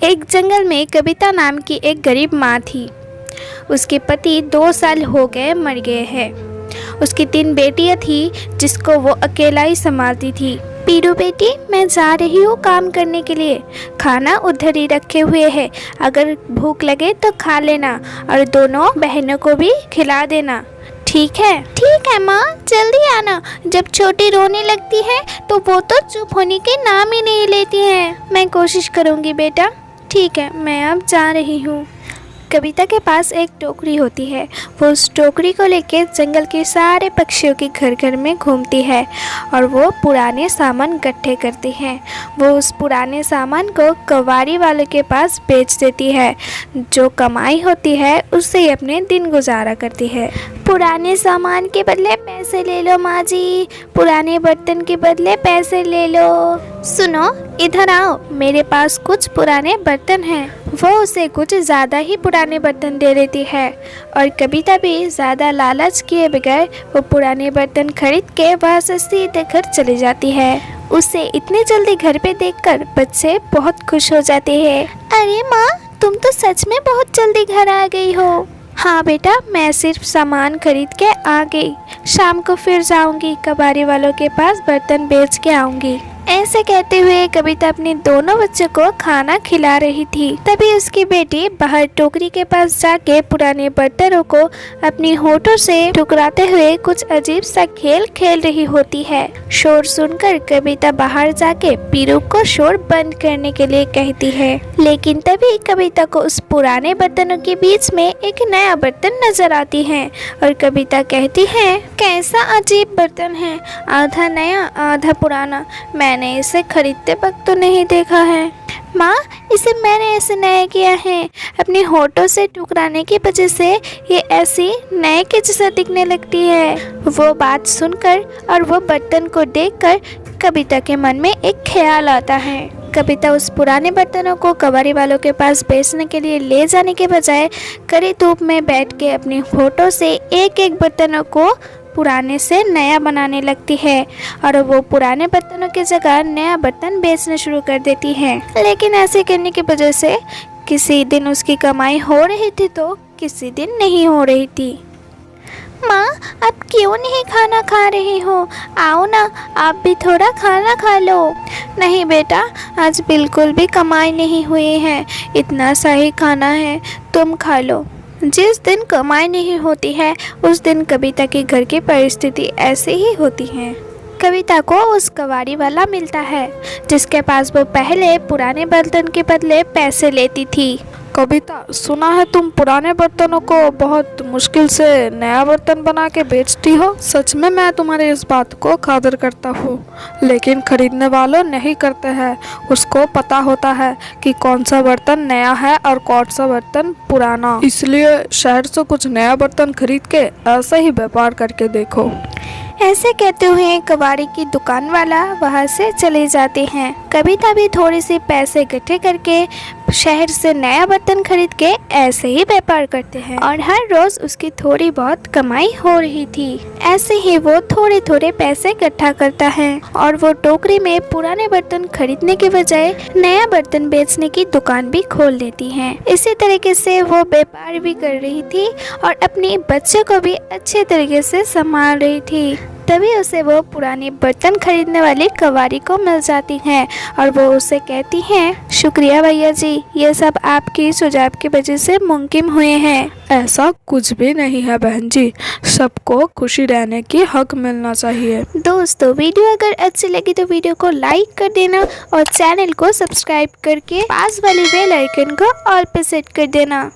एक जंगल में कविता नाम की एक गरीब माँ थी। उसके पति 2 साल हो गए मर गए हैं। उसकी 3 बेटियां थी जिसको वो अकेला ही संभालती थी। पीरू बेटी, मैं जा रही हूँ काम करने के लिए। खाना उधर ही रखे हुए है, अगर भूख लगे तो खा लेना और दोनों बहनों को भी खिला देना, ठीक है? ठीक है माँ, जल्दी आना। जब छोटी रोने लगती है तो वो तो चुप होने के नाम ही नहीं लेती है। मैं कोशिश करूँगी बेटा। ठीक है, मैं अब जा रही हूँ। कविता के पास एक टोकरी होती है। वो उस टोकरी को लेके जंगल के सारे पक्षियों के घर घर में घूमती है और वो पुराने सामान इकट्ठे करती है। वो उस पुराने सामान को कबाड़ी वाले के पास बेच देती है। जो कमाई होती है उससे ही अपने दिन गुजारा करती है। पुराने सामान के बदले पैसे ले लो माँ जी, पुराने बर्तन के बदले पैसे ले लो। सुनो, इधर आओ, मेरे पास कुछ पुराने बर्तन हैं। वो उसे कुछ ज़्यादा ही पुराने बर्तन दे देती है और कविता भी ज़्यादा लालच किए बगैर वो पुराने बर्तन खरीद के वहाँ से सीधे घर चली जाती है। उसे इतनी जल्दी घर पे देखकर बच्चे बहुत खुश हो जाते हैं। अरे माँ, तुम तो सच में बहुत जल्दी घर आ गई हो। हाँ बेटा, मैं सिर्फ सामान खरीद के आ गई। शाम को फिर जाऊंगी, कबाड़ी वालों के पास बर्तन बेच के आऊंगी। ऐसे कहते हुए कविता अपने दोनों बच्चों को खाना खिला रही थी। तभी उसकी बेटी बाहर टोकरी के पास जाके पुराने बर्तनों को अपनी होठों से ठुकराते हुए कुछ अजीब सा खेल खेल रही होती है। शोर सुनकर कविता बाहर जाके पीरू को शोर बंद करने के लिए कहती है, लेकिन तभी कविता को उस पुराने बर्तनों के बीच में एक नया बर्तन नजर आती है और कविता कहती है, कैसा अजीब बर्तन है, आधा नया आधा पुराना। मैंने इसे खरीदते वक्त तो नहीं देखा है। माँ, इसे मैंने ऐसे नया किया है। अपने होठों से टुकराने की वजह से ये ऐसी नए के जैसा दिखने लगती है। वो बात सुनकर और वो बर्तन को देखकर कविता के मन में एक ख्याल आता है। कविता उस पुराने बर्तनों को कबाड़ी वालों के पास बेचने के लिए ले जाने के बजाय कड़ी धूप में बैठ के अपने होठों से एक एक बर्तनों को पुराने से नया बनाने लगती है और वो पुराने बर्तनों की जगह नया बर्तन बेचना शुरू कर देती है। लेकिन ऐसे करने की वजह से किसी दिन उसकी कमाई हो रही थी तो किसी दिन नहीं हो रही थी। माँ, आप क्यों नहीं खाना खा रही हो? आओ ना, आप भी थोड़ा खाना खा लो। नहीं बेटा, आज बिल्कुल भी कमाई नहीं हुई है, इतना सा ही खाना है, तुम खा लो। जिस दिन कमाई नहीं होती है उस दिन कविता के घर की परिस्थिति ऐसे ही होती है। कविता को उस कबाड़ी वाला मिलता है जिसके पास वो पहले पुराने बर्तन के बदले पैसे लेती थी। कविता, सुना है तुम पुराने बर्तनों को बहुत मुश्किल से नया बर्तन बना के बेचती हो। सच में मैं तुम्हारी इस बात को कदर करता हूँ, लेकिन खरीदने वालों नहीं करते हैं। उसको पता होता है कि कौन सा बर्तन नया है और कौन सा बर्तन पुराना। इसलिए शहर से कुछ नया बर्तन खरीद के ऐसे ही व्यापार करके देखो। ऐसे कहते हुए कबाड़ी की दुकान वाला वहाँ से चले जाते हैं। कविता भी थोड़े से पैसे इकट्ठे करके शहर से नया बर्तन खरीद के ऐसे ही व्यापार करते हैं और हर रोज उसकी थोड़ी बहुत कमाई हो रही थी। ऐसे ही वो थोड़े थोड़े पैसे इकट्ठा करता है और वो टोकरी में पुराने बर्तन खरीदने के बजाय नया बर्तन बेचने की दुकान भी खोल लेती है। इसी तरीके से वो व्यापार भी कर रही थी और अपने बच्चे को भी अच्छे तरीके से संभाल रही थी। तभी उसे वो पुराने बर्तन खरीदने वाली कबाड़ी को मिल जाती है और वो उसे कहती है, शुक्रिया भैया जी, ये सब आपकी सुझाव की वजह से मुमकिन हुए हैं। ऐसा कुछ भी नहीं है बहन जी, सबको खुशी रहने की हक मिलना चाहिए। दोस्तों, वीडियो अगर अच्छी लगी तो वीडियो को लाइक कर देना और चैनल को सब्सक्राइब करके पास वाली बेल आइकन को ऑल पे सेट कर देना।